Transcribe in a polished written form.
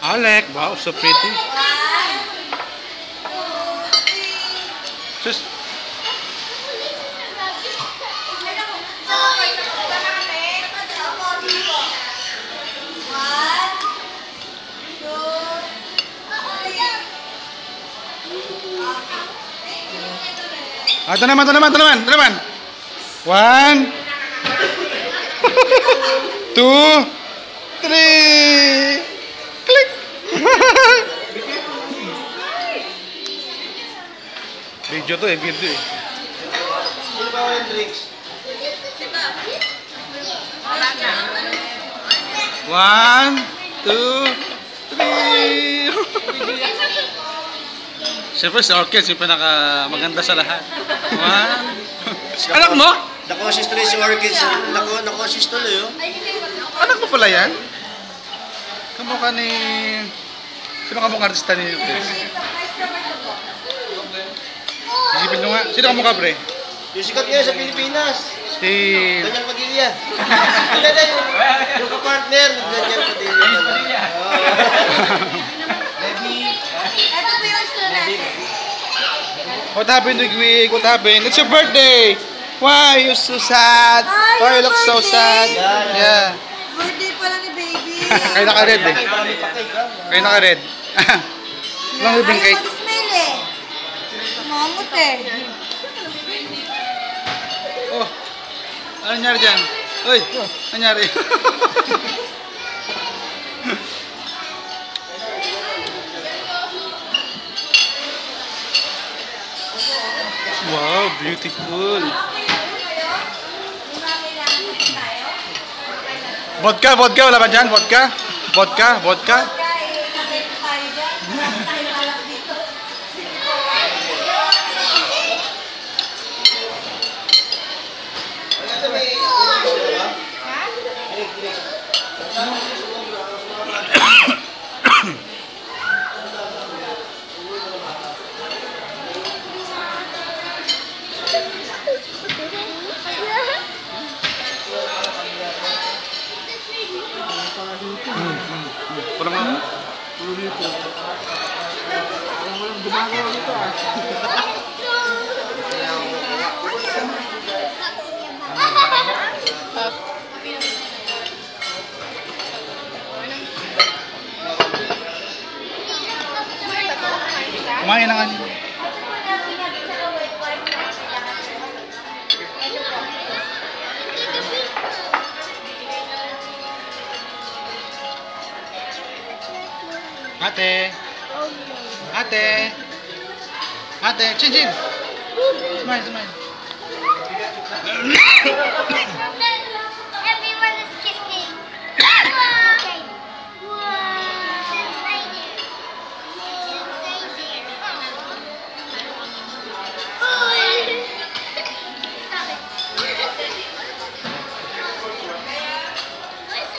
Alec, wow, so pretty. Just ito naman. 1, 2, 3. Click. Video to video eh. Sino ba yung drinks? 1, 2, 3. Siyempre si Orchid, yung pinakamaganda sa lahat. 1. Anak mo? Nakonsist tuloy si Orchid. Nakonsist tuloy, oh. Anak mo pala yan? Kamukha ni... Sino kamukha artista ni Orchid? Isipin nyo nga. Sino kamukha, pre? Yung sikat ngayon sa Pilipinas. Si... Daniel Padilla. Yung kapartner. Daniel Padilla. What happened, Wigwig? What happened? It's your birthday! Why you so sad? Why you look so sad? Yeah. Birthday pala ni baby. Kaya naka-red eh. Kaya naka-red. Long ribbon cake. Ayaw mag-smell eh. Mamot eh. Oh, ano nangyari dyan? Uy, ano nangyari? Wow, beautiful. Vodka, wala ba dyan? Vodka. Parang nga. Gumagawa dito ah. Kumain na kanina. Ate, Chin. Smile.